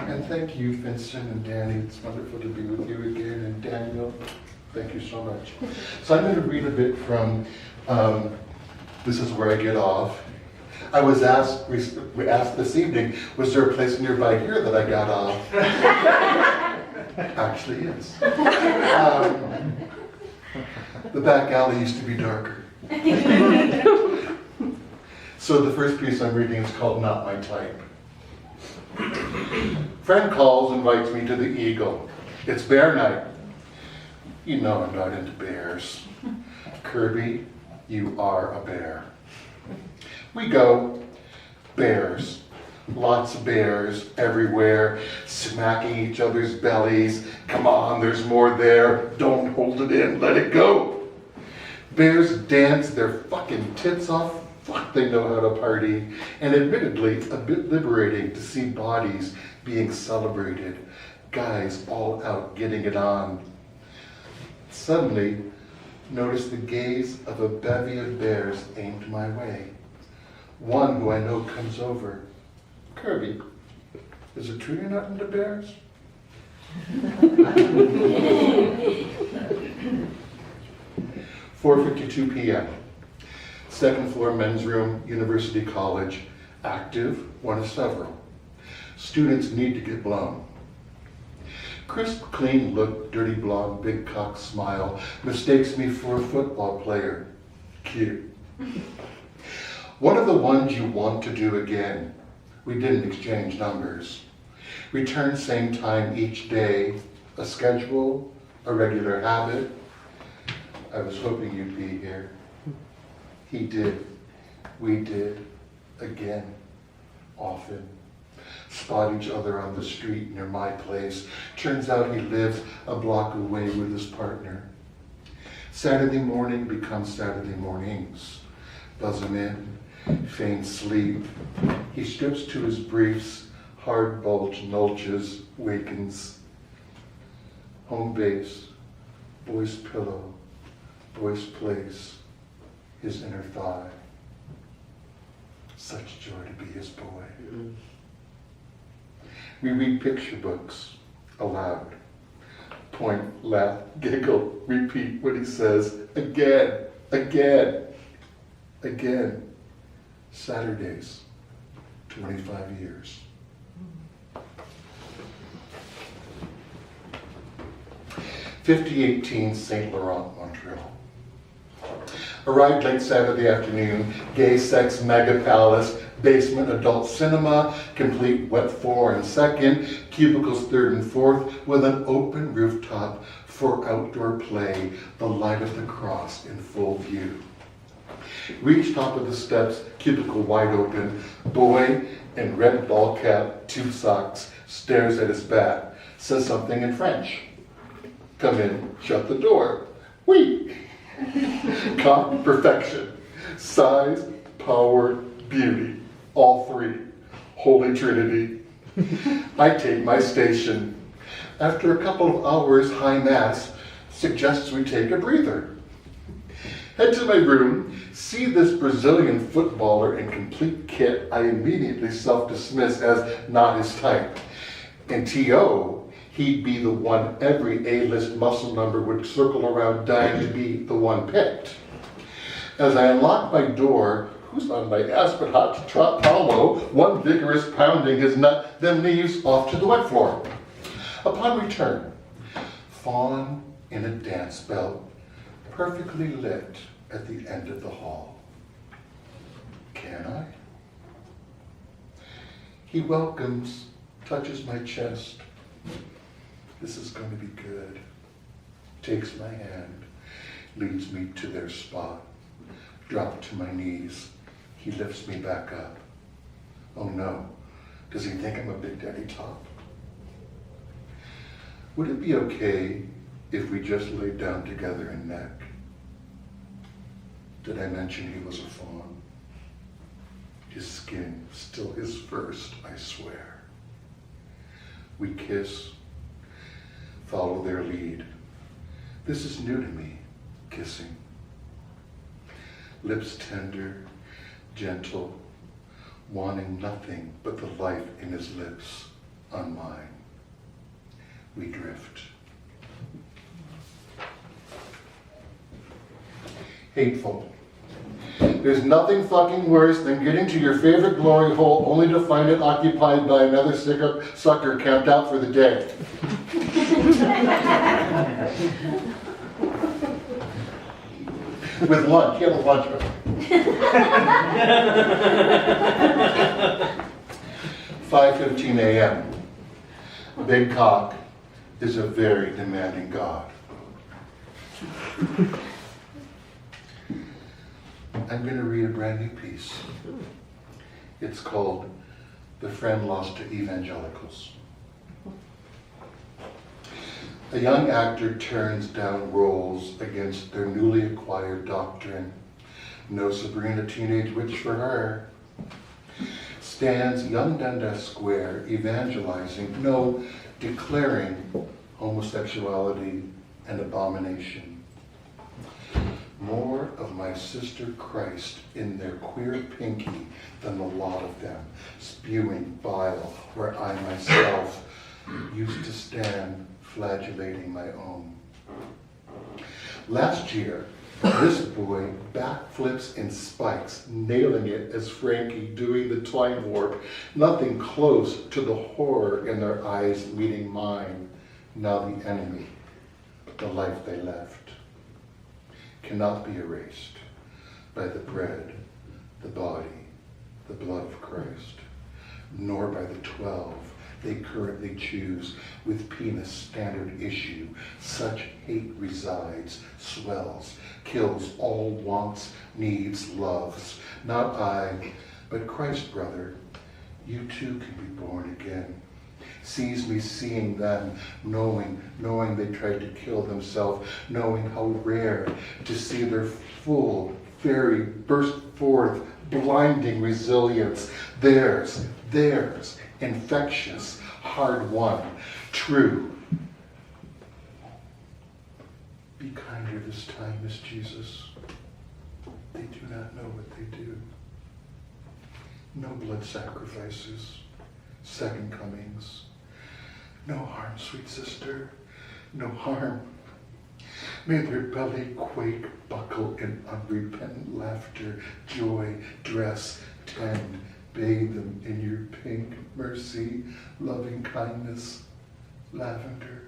And thank you, Vincent and Danny. It's wonderful to be with you again. And Daniel, thank you so much. So I'm going to read a bit from This Is Where I Get Off. I was asked this evening, was there a place nearby here that I got off? Actually, yes. The back alley used to be darker. So the first piece I'm reading is called Not My Type. Friend calls, invites me to the Eagle. It's bear night. You know I'm not into bears. Kirby, you are a bear. We go. Bears. Lots of bears everywhere, smacking each other's bellies. Come on, there's more there. Don't hold it in, let it go. Bears dance their fucking tits off. Fuck, they know how to party. And admittedly, a bit liberating to see bodies being celebrated. Guys all out getting it on. Suddenly, notice the gaze of a bevy of bears aimed my way. One who I know comes over. Kirby, is it true you're not into bears? 4:52 p.m. Second floor men's room, University College. Active, one of several. Students need to get blown. Crisp, clean look, dirty blonde, big cock smile, mistakes me for a football player. Cute. One of the ones you want to do again. We didn't exchange numbers. Return same time each day. A schedule, a regular habit. I was hoping you'd be here. He did. We did. Again. Often. Spot each other on the street near my place. Turns out he lives a block away with his partner. Saturday morning becomes Saturday mornings. Buzz him in. Feign sleep. He strips to his briefs. Hard bulge nulges. Wakens. Home base. Boy's pillow. Boy's place. His inner thigh. Such joy to be his boy. We read picture books aloud. Point, laugh, giggle, repeat what he says again, again, again. Saturdays, 25 years. 5018 St. Laurent, Montreal. Arrived late Saturday afternoon, gay sex mega palace, basement adult cinema, complete wet floor and second, cubicles third and fourth, with an open rooftop for outdoor play, the light of the cross in full view. Reach top of the steps, cubicle wide open, boy in red ball cap, 2 socks, stares at his bat, says something in French. Come in, shut the door. Oui. Cop, perfection. Size, power, beauty. All three. Holy Trinity. I take my station. After a couple of hours, high mass suggests we take a breather. Head to my room, see this Brazilian footballer in complete kit. I immediately self-dismiss as not his type. In T.O., he'd be the one every A-list muscle number would circle around dying to be the one picked. As I unlock my door, who's on my ass but hot to trot Paulo, one vigorous pounding his nut, then leaves off to the wet floor. Upon return, fawn in a dance belt, perfectly lit at the end of the hall. Can I? He welcomes, touches my chest. This is going to be good. Takes my hand, leads me to their spot. Drop to my knees. He lifts me back up. Oh no, does he think I'm a Big Daddy top? Would it be okay if we just laid down together and neck? Did I mention he was a fawn? His skin, still his first, I swear. We kiss, follow their lead. This is new to me, kissing. Lips tender, gentle, wanting nothing but the life in his lips. on mine. We drift. Hateful. There's nothing fucking worse than getting to your favorite glory hole only to find it occupied by another sucker camped out for the day. With lunch. He had a lunch break. 5:15 a.m. Big Cock is a very demanding God. I'm going to read a brand new piece. It's called The Friend Lost to Evangelicals. A young actor turns down roles against their newly acquired doctrine. No Sabrina teenage witch for her. Stands young Dundas Square evangelizing, no, declaring homosexuality an abomination. More of my sister Christ in their queer pinky than the lot of them, spewing bile where I myself used to stand flagellating my own. Last year, this boy backflips in spikes, nailing it as Frankie doing the twine warp, nothing close to the horror in their eyes meeting mine. Now the enemy, the life they left, cannot be erased by the bread, the body, the blood of Christ, nor by the 12 they currently choose with penis standard issue. Such hate resides, swells, kills all wants, needs, loves. Not I, but Christ, brother. You too can be born again. Sees me seeing them, knowing they tried to kill themselves, knowing how rare to see their full, fairy burst forth, blinding resilience. Theirs, infectious, hard won, true. Be kinder this time, Miss Jesus. They do not know what they do. No blood sacrifices, second comings. No harm, sweet sister, no harm. May their belly quake, buckle in unrepentant laughter, joy, dress, tend, bathe them in your pink mercy, loving kindness, lavender.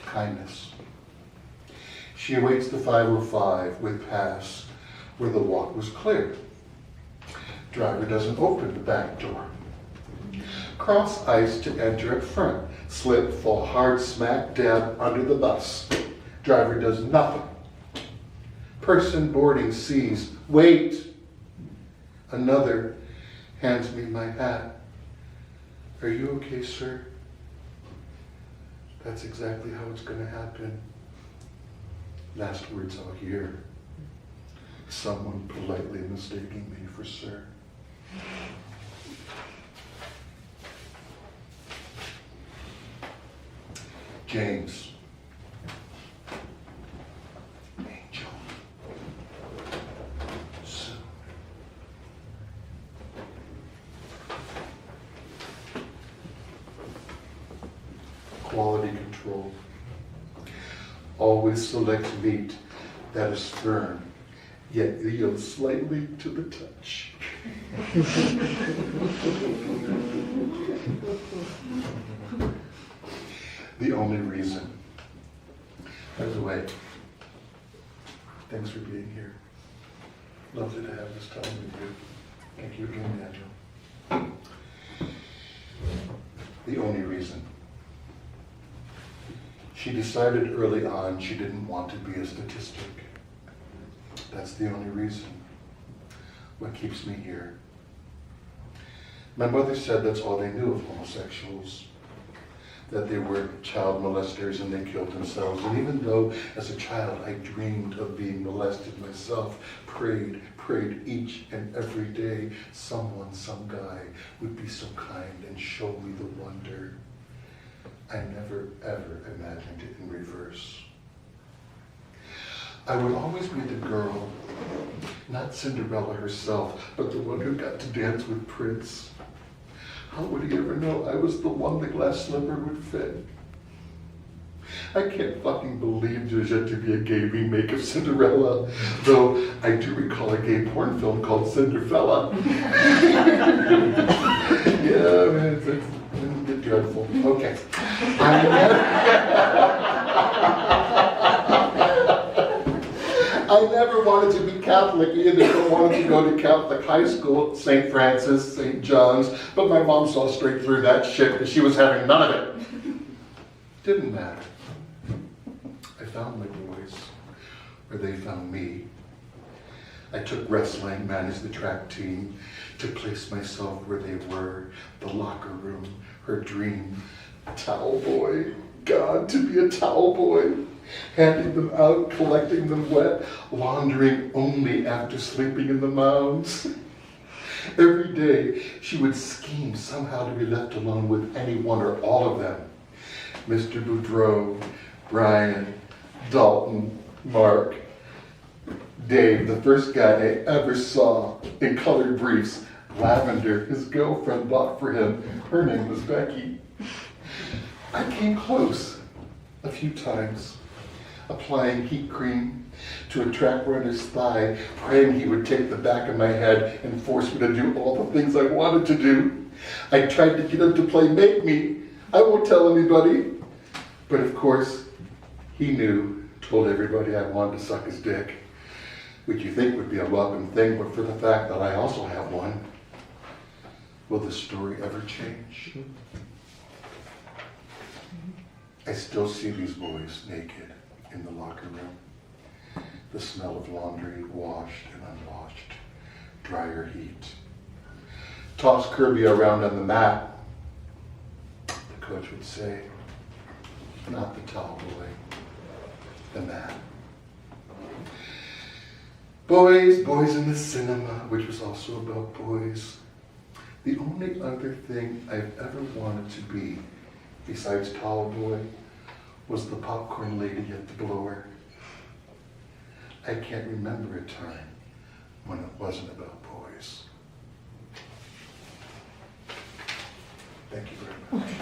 Kindness. She awaits the 5:05 with pass where the walk was clear. Driver doesn't open the back door. Cross ice to enter at front. Slip, fall hard smack dab under the bus. Driver does nothing. Person boarding sees. Wait. Another hands me my hat. Are you okay, sir? That's exactly how it's going to happen. Last words I'll hear. Someone politely mistaking me for sir. James. Angel. Soon. Quality control. Always select meat that is firm, yet yields slightly to the touch. The only reason. By the way, thanks for being here. Lovely to have this time with you. Thank you again, Daniel. The only reason. She decided early on she didn't want to be a statistic. That's the only reason. What keeps me here. My mother said that's all they knew of homosexuals. That they were child molesters and they killed themselves. And even though as a child I dreamed of being molested myself, prayed each and every day, someone, some guy would be so kind and show me the wonder. I never ever imagined it in reverse. I would always be the girl, not Cinderella herself, but the one who got to dance with Prince. How would he ever know I was the one the glass slipper would fit? I can't fucking believe there's yet to be a gay remake of Cinderella, though I do recall a gay porn film called Cinderfella. Yeah, man, it's dreadful. Okay. I never wanted to be Catholic either. I wanted to go to Catholic high school, St. Francis, St. John's, but my mom saw straight through that shit and she was having none of it. Didn't matter. I found my boys, or they found me. I took wrestling, managed the track team, to place myself where they were, the locker room, her dream, towel boy. God, to be a towel boy. Handing them out, collecting them wet, laundering only after sleeping in the mounds. Every day, she would scheme somehow to be left alone with any one or all of them. Mr. Boudreau, Brian, Dalton, Mark, Dave, the first guy I ever saw in colored briefs, Lavender, his girlfriend bought for him. Her name was Becky. I came close a few times, applying heat cream to a track runner's thigh, praying he would take the back of my head and force me to do all the things I wanted to do. I tried to get him to play Make Me. I won't tell anybody. But of course, he knew, told everybody I wanted to suck his dick, which you think would be a welcome thing, but for the fact that I also have one. Will the story ever change? I still see these boys naked in the locker room. The smell of laundry, washed and unwashed, dryer heat. Toss Kirby around on the mat. The coach would say, not the towel boy, the mat. Boys in the cinema, which was also about boys. The only other thing I've ever wanted to be, besides towel boy, was the popcorn lady at the blower. I can't remember a time when it wasn't about boys. Thank you very much.